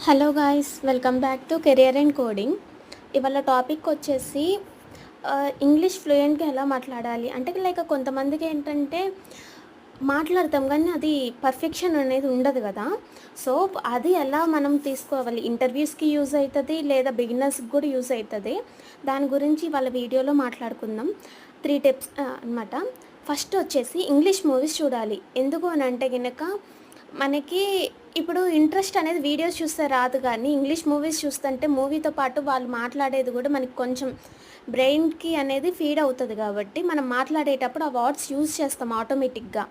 Hello guys, welcome back to career and coding. ఇవాళ topic వచ్చేసి English ఫ్లూయెంట్గా ఎలా మాట్లాడాలి అంటే లైక్ కొంతమందికి ఏంటంటే మాట్లాడతాం కానీ అది పర్ఫెక్షన్ అనేది ఉండదు కదా. సో అది ఎలా మనం తీసుకోవాలి, ఇంటర్వ్యూస్కి యూజ్ అవుతుంది లేదా బిగినర్స్కి కూడా యూజ్ అవుతుంది. దాని గురించి వాళ్ళ వీడియోలో మాట్లాడుకుందాం. 3 టిప్స్ అనమాట. ఫస్ట్ వచ్చేసి ఇంగ్లీష్ మూవీస్ చూడాలి. ఎందుకు అని అంటే కనుక మనకి ఇప్పుడు ఇంట్రెస్ట్ అనేది వీడియోస్ చూస్తే రాదు, కానీ ఇంగ్లీష్ మూవీస్ చూస్తుంటే మూవీతో పాటు వాళ్ళు మాట్లాడేది కూడా మనకి కొంచెం బ్రెయిన్కి అనేది ఫీడ్ అవుతుంది. కాబట్టి మనం మాట్లాడేటప్పుడు ఆ వర్డ్స్ యూజ్ చేస్తాం ఆటోమేటిక్గా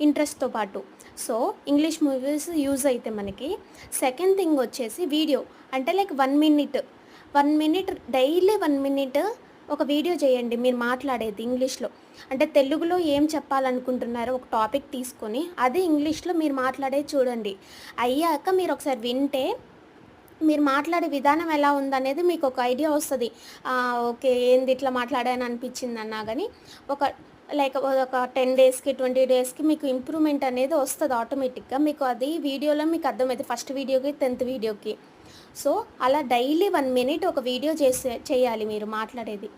ఇంట్రెస్ట్తో పాటు. సో ఇంగ్లీష్ మూవీస్ యూజ్ అయితే మనకి. సెకండ్ థింగ్ వచ్చేసి వీడియో, అంటే లైక్ 1 మినిట్ డైలీ 1 మినిట్ ఒక వీడియో చేయండి మీరు మాట్లాడేది ఇంగ్లీష్లో. అంటే తెలుగులో ఏం చెప్పాలనుకుంటున్నారో ఒక టాపిక్ తీసుకొని అదే ఇంగ్లీష్లో మీరు మాట్లాడేది చూడండి. అయ్యాక మీరు ఒకసారి వింటే మీరు మాట్లాడే విధానం ఎలా ఉందనేది మీకు ఒక ఐడియా వస్తుంది. ఓకే, ఏంది ఇట్లా మాట్లాడాను అనిపించింది అన్నా కానీ ఒక ఒక 10 డేస్కి 20 డేస్కి మీకు ఇంప్రూవ్మెంట్ అనేది వస్తుంది ఆటోమేటిక్గా. మీకు అది వీడియోలో మీకు అర్థమవుతుంది, ఫస్ట్ వీడియోకి 10th వీడియోకి. సో అలా డైలీ 1 మినిట్ ఒక వీడియో చేయాలి మీరు మాట్లాడేది.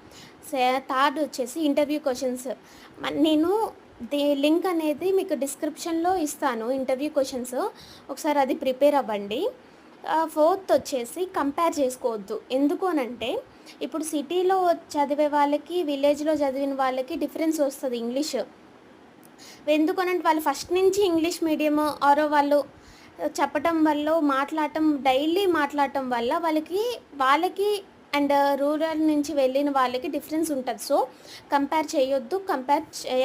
థర్డ్ వచ్చేసి ఇంటర్వ్యూ క్వశ్చన్స్. నేను లింక్ అనేది మీకు డిస్క్రిప్షన్లో ఇస్తాను, ఇంటర్వ్యూ క్వశ్చన్స్. ఒకసారి అది ప్రిపేర్ అవ్వండి. ఫోర్త్ వచ్చేసి కంపేర్ చేసుకోవద్దు. ఎందుకు అనంటే ఇప్పుడు సిటీలో చదివే వాళ్ళకి విలేజ్లో చదివిన వాళ్ళకి డిఫరెన్స్ వస్తుంది ఇంగ్లీష్. ఎందుకనంటే వాళ్ళు ఫస్ట్ నుంచి ఇంగ్లీష్ మీడియం ఆరో వాళ్ళు చెప్పటం వల్ల డైలీ మాట్లాడటం వల్ల వాళ్ళకి అండ్ రూరల్ నుంచి వెళ్ళిన వాళ్ళకి డిఫరెన్స్ ఉంటుంది. సో కంపేర్ చేయొద్దు,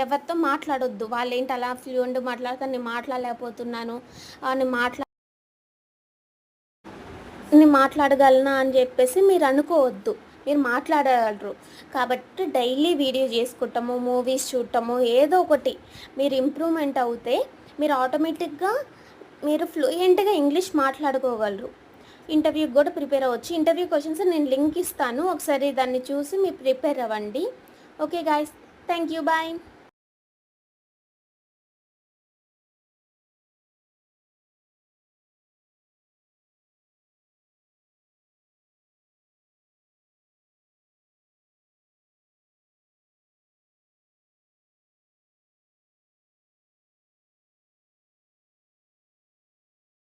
ఎవరితో మాట్లాడొద్దు. వాళ్ళు ఏంటి అలా ఫ్లూయెంట్ మాట్లాడతాను, నేను మాట్లాడలేకపోతున్నాను, నేను మాట్లాడగలనా అని చెప్పేసి మీరు అనుకోవద్దు. మీరు మాట్లాడగలరు. కాబట్టి డైలీ వీడియో చేసుకుంటాము, మూవీస్ చూడటము, ఏదో ఒకటి మీరు ఇంప్రూవ్మెంట్ అవుతే మీరు ఆటోమేటిక్గా మీరు ఫ్లూయెంట్గా ఇంగ్లీష్ మాట్లాడుకోగలరు. ఇంటర్వ్యూకి కూడా ప్రిపేర్ అవ్వచ్చు. ఇంటర్వ్యూ క్వశ్చన్స్ నేను లింక్ ఇస్తాను, ఒకసారి దాన్ని చూసి మీరు ప్రిపేర్ అవ్వండి. Okay guys, thank you, bye.